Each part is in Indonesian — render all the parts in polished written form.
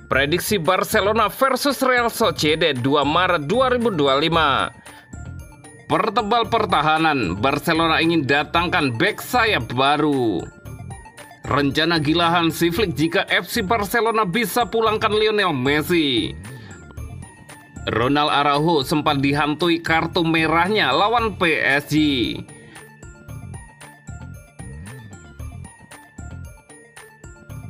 Prediksi Barcelona versus Real Sociedad 2 Maret 2025. Pertebal pertahanan, Barcelona ingin datangkan bek sayap baru. Rencana gila Hansi Flick jika FC Barcelona bisa pulangkan Lionel Messi. Ronald Araujo sempat dihantui kartu merahnya lawan PSG.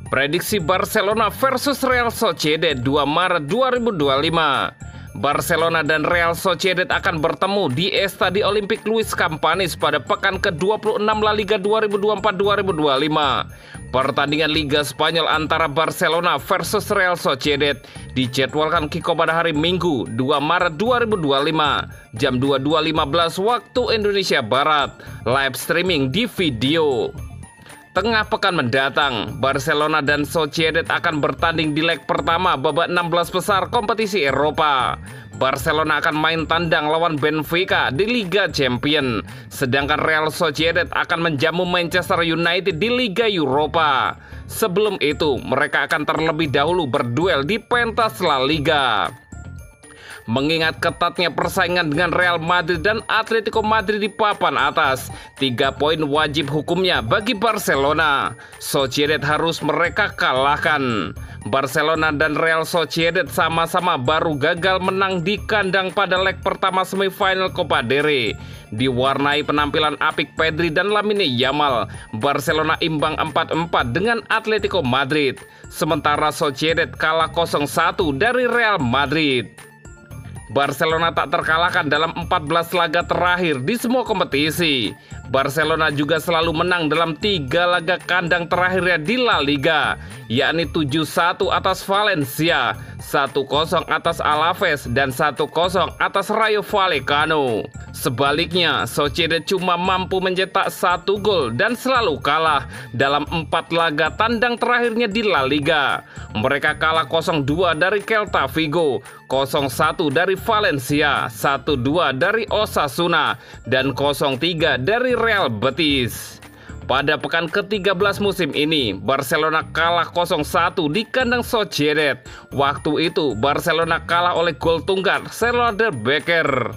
Prediksi Barcelona versus Real Sociedad 2 Maret 2025. Barcelona dan Real Sociedad akan bertemu di Estadio Olímpic Luis Companys pada pekan ke-26 La Liga 2024-2025. Pertandingan Liga Spanyol antara Barcelona versus Real Sociedad dijadwalkan kick-off pada hari Minggu 2 Maret 2025 jam 22.15 waktu Indonesia Barat, live streaming di video. Tengah pekan mendatang, Barcelona dan Sociedad akan bertanding di leg pertama babak 16 besar kompetisi Eropa. Barcelona akan main tandang lawan Benfica di Liga Champions, sedangkan Real Sociedad akan menjamu Manchester United di Liga Eropa. Sebelum itu, mereka akan terlebih dahulu berduel di pentas La Liga. Mengingat ketatnya persaingan dengan Real Madrid dan Atletico Madrid di papan atas, 3 poin wajib hukumnya bagi Barcelona. Sociedad harus mereka kalahkan. Barcelona dan Real Sociedad sama-sama baru gagal menang di kandang pada leg pertama semifinal Copa del Rey. Diwarnai penampilan apik Pedri dan Lamine Yamal, Barcelona imbang 4-4 dengan Atletico Madrid. Sementara Sociedad kalah 0-1 dari Real Madrid. Barcelona tak terkalahkan dalam 14 laga terakhir di semua kompetisi. Barcelona juga selalu menang dalam 3 laga kandang terakhirnya di La Liga, yakni 7-1 atas Valencia, 1-0 atas Alaves, dan 1-0 atas Rayo Vallecano. Sebaliknya, Sociedad cuma mampu mencetak 1 gol dan selalu kalah dalam 4 laga tandang terakhirnya di La Liga. Mereka kalah 0-2 dari Celta Vigo, 0-1 dari Valencia, 1-2 dari Osasuna, dan 0-3 dari Real Betis. Pada pekan ke-13 musim ini, Barcelona kalah 0-1 di kandang Sociedad. Waktu itu, Barcelona kalah oleh gol tunggal Sergio Becker.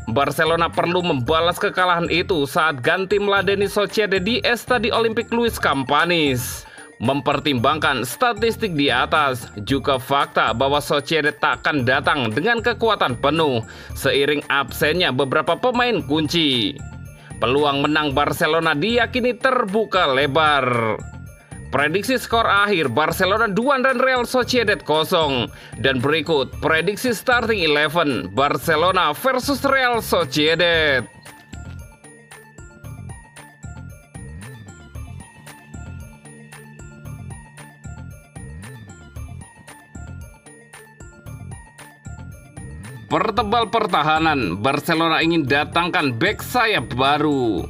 Barcelona perlu membalas kekalahan itu saat ganti meladeni Sociedad di Estadio Olímpic Luis Companys. Mempertimbangkan statistik di atas, juga fakta bahwa Sociedad tak akan datang dengan kekuatan penuh seiring absennya beberapa pemain kunci. Peluang menang Barcelona diyakini terbuka lebar. Prediksi skor akhir Barcelona 2 dan Real Sociedad 0. Dan berikut prediksi starting 11 Barcelona versus Real Sociedad. Pertebal pertahanan, Barcelona ingin datangkan bek sayap baru.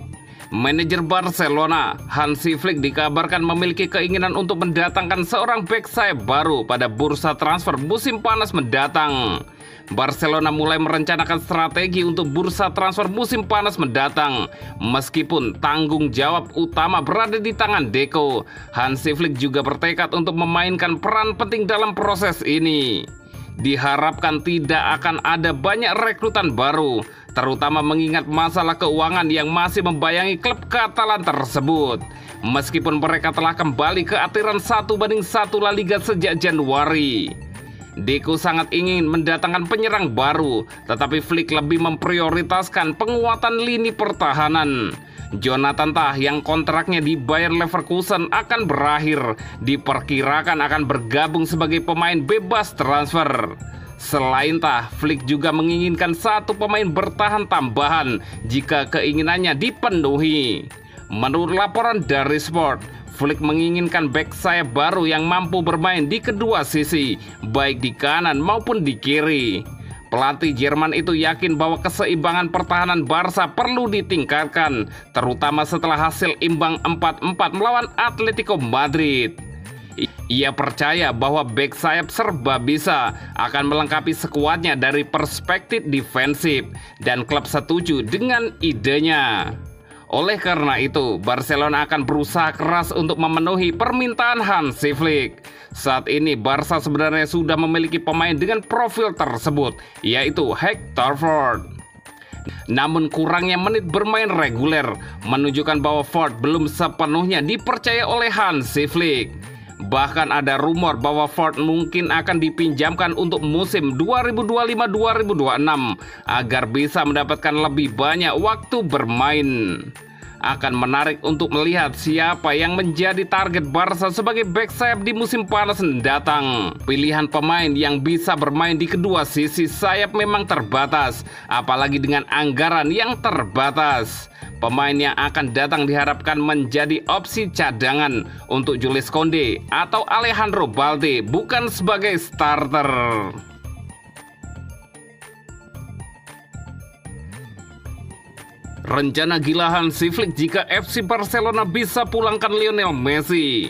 Manajer Barcelona, Hansi Flick, dikabarkan memiliki keinginan untuk mendatangkan seorang bek sayap baru pada bursa transfer musim panas mendatang. Barcelona mulai merencanakan strategi untuk bursa transfer musim panas mendatang. Meskipun tanggung jawab utama berada di tangan Deco, Hansi Flick juga bertekad untuk memainkan peran penting dalam proses ini. Diharapkan tidak akan ada banyak rekrutan baru, terutama mengingat masalah keuangan yang masih membayangi klub Katalan tersebut. Meskipun mereka telah kembali ke atiran 1-1 La Liga sejak Januari. Deco sangat ingin mendatangkan penyerang baru, tetapi Flick lebih memprioritaskan penguatan lini pertahanan. Jonathan Tah yang kontraknya di Bayer Leverkusen akan berakhir, diperkirakan akan bergabung sebagai pemain bebas transfer. Selain Tah, Flick juga menginginkan 1 pemain bertahan tambahan jika keinginannya dipenuhi. Menurut laporan dari Sport, Flick menginginkan bek sayap baru yang mampu bermain di kedua sisi, baik di kanan maupun di kiri. Pelatih Jerman itu yakin bahwa keseimbangan pertahanan Barca perlu ditingkatkan, terutama setelah hasil imbang 4-4 melawan Atletico Madrid. Ia percaya bahwa bek sayap serba bisa akan melengkapi skuadnya dari perspektif defensif, dan klub setuju dengan idenya. Oleh karena itu, Barcelona akan berusaha keras untuk memenuhi permintaan Hansi Flick. Saat ini Barca sebenarnya sudah memiliki pemain dengan profil tersebut, yaitu Hector Ford. Namun kurangnya menit bermain reguler menunjukkan bahwa Ford belum sepenuhnya dipercaya oleh Hansi Flick. Bahkan ada rumor bahwa Ford mungkin akan dipinjamkan untuk musim 2025-2026 agar bisa mendapatkan lebih banyak waktu bermain. Akan menarik untuk melihat siapa yang menjadi target Barca sebagai back sayap di musim panas mendatang. Pilihan pemain yang bisa bermain di kedua sisi sayap memang terbatas, apalagi dengan anggaran yang terbatas. Pemain yang akan datang diharapkan menjadi opsi cadangan untuk Jules Koundé atau Alejandro Balde, bukan sebagai starter. Rencana gila Hansi Flick jika FC Barcelona bisa pulangkan Lionel Messi.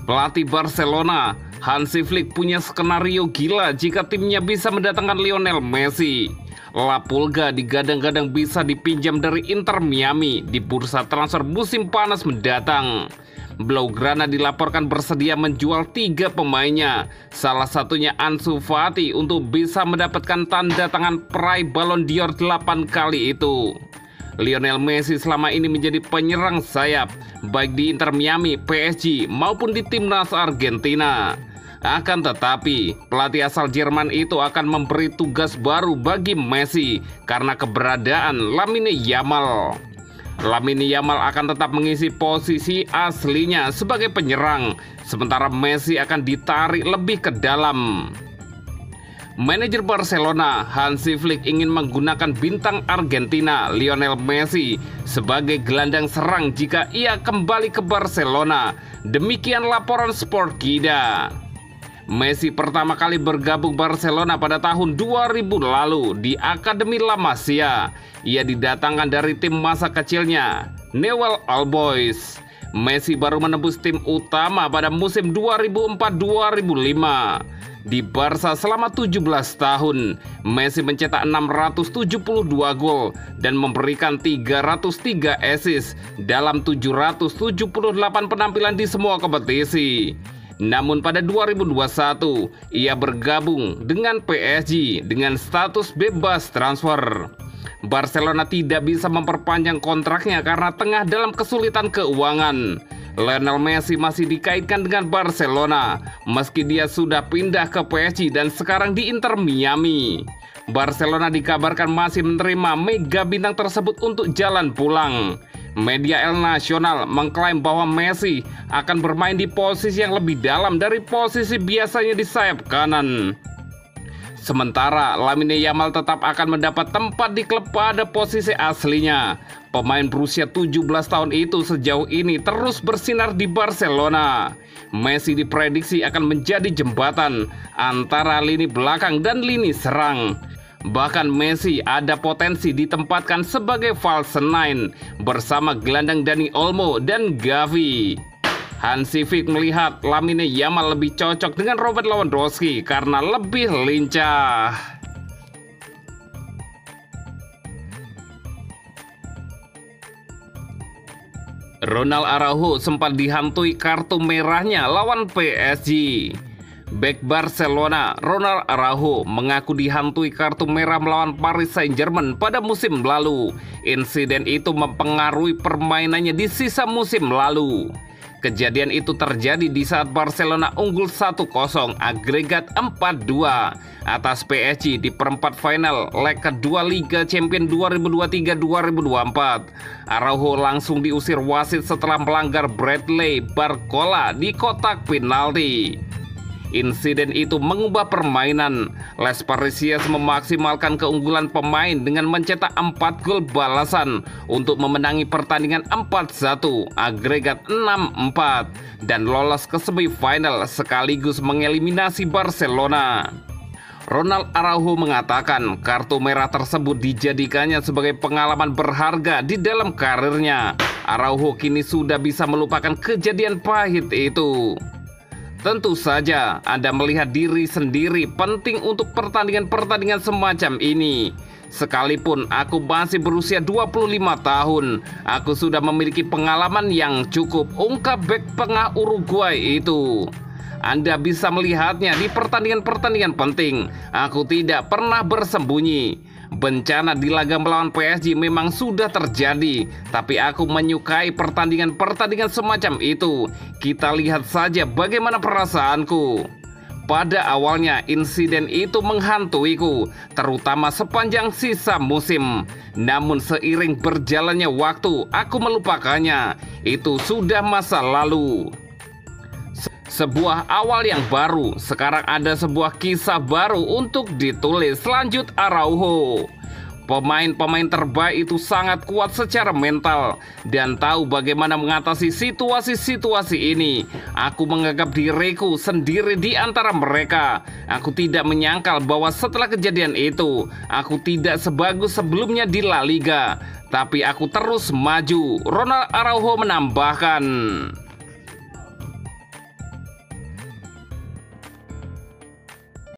Pelatih Barcelona, Hansi Flick punya skenario gila jika timnya bisa mendatangkan Lionel Messi. La Pulga digadang-gadang bisa dipinjam dari Inter Miami di bursa transfer musim panas mendatang. Blaugrana dilaporkan bersedia menjual 3 pemainnya, salah satunya Ansu Fati untuk bisa mendapatkan tanda tangan peraih Ballon d'Or 8 kali itu. Lionel Messi selama ini menjadi penyerang sayap, baik di Inter Miami, PSG, maupun di timnas Argentina. Akan tetapi, pelatih asal Jerman itu akan memberi tugas baru bagi Messi karena keberadaan Lamine Yamal. Lamine Yamal akan tetap mengisi posisi aslinya sebagai penyerang, sementara Messi akan ditarik lebih ke dalam. Manajer Barcelona, Hansi Flick ingin menggunakan bintang Argentina, Lionel Messi, sebagai gelandang serang jika ia kembali ke Barcelona. Demikian laporan Sportskida. Messi pertama kali bergabung Barcelona pada tahun 2000 lalu di Akademi La Masia. Ia didatangkan dari tim masa kecilnya, Newell's Old Boys. Messi baru menembus tim utama pada musim 2004-2005. Di Barca selama 17 tahun, Messi mencetak 672 gol dan memberikan 303 assist dalam 778 penampilan di semua kompetisi. Namun pada 2021, ia bergabung dengan PSG dengan status bebas transfer. Barcelona tidak bisa memperpanjang kontraknya karena tengah dalam kesulitan keuangan. Lionel Messi masih dikaitkan dengan Barcelona, meski dia sudah pindah ke PSG dan sekarang di Inter Miami. Barcelona dikabarkan masih menerima mega bintang tersebut untuk jalan pulang. Media El Nacional mengklaim bahwa Messi akan bermain di posisi yang lebih dalam dari posisi biasanya di sayap kanan. Sementara Lamine Yamal tetap akan mendapat tempat di klub pada posisi aslinya. Pemain berusia 17 tahun itu sejauh ini terus bersinar di Barcelona. Messi diprediksi akan menjadi jembatan antara lini belakang dan lini serang. Bahkan Messi ada potensi ditempatkan sebagai false nine bersama gelandang Dani Olmo dan Gavi. Hansi Flick melihat Lamine Yamal lebih cocok dengan Robert Lewandowski karena lebih lincah. Ronald Araujo sempat dihantui kartu merahnya lawan PSG. Bek Barcelona, Ronald Araujo mengaku dihantui kartu merah melawan Paris Saint-Germain pada musim lalu. Insiden itu mempengaruhi permainannya di sisa musim lalu. Kejadian itu terjadi di saat Barcelona unggul 1-0 agregat 4-2 atas PSG di perempat final leg kedua Liga Champions 2023-2024. Araujo langsung diusir wasit setelah melanggar Bradley Barcola di kotak penalti. Insiden itu mengubah permainan. Les Parisiens memaksimalkan keunggulan pemain dengan mencetak 4 gol balasan untuk memenangi pertandingan 4-1 agregat 6-4 dan lolos ke semifinal sekaligus mengeliminasi Barcelona. Ronald Araujo mengatakan kartu merah tersebut dijadikannya sebagai pengalaman berharga di dalam karirnya. Araujo kini sudah bisa melupakan kejadian pahit itu. Tentu saja Anda melihat diri sendiri penting untuk pertandingan-pertandingan semacam ini. Sekalipun aku masih berusia 25 tahun, aku sudah memiliki pengalaman yang cukup, ungkap bek tengah Uruguay itu. Anda bisa melihatnya di pertandingan-pertandingan penting. Aku tidak pernah bersembunyi. Bencana di laga melawan PSG memang sudah terjadi, tapi aku menyukai pertandingan-pertandingan semacam itu. Kita lihat saja bagaimana perasaanku. Pada awalnya insiden itu menghantuiku, terutama sepanjang sisa musim. Namun seiring berjalannya waktu, aku melupakannya. Itu sudah masa lalu. Sebuah awal yang baru, sekarang ada sebuah kisah baru untuk ditulis. Lanjut Araujo. Pemain-pemain terbaik itu sangat kuat secara mental dan tahu bagaimana mengatasi situasi-situasi ini. Aku menganggap diriku sendiri di antara mereka. Aku tidak menyangkal bahwa setelah kejadian itu, aku tidak sebagus sebelumnya di La Liga. Tapi aku terus maju. Ronald Araujo menambahkan.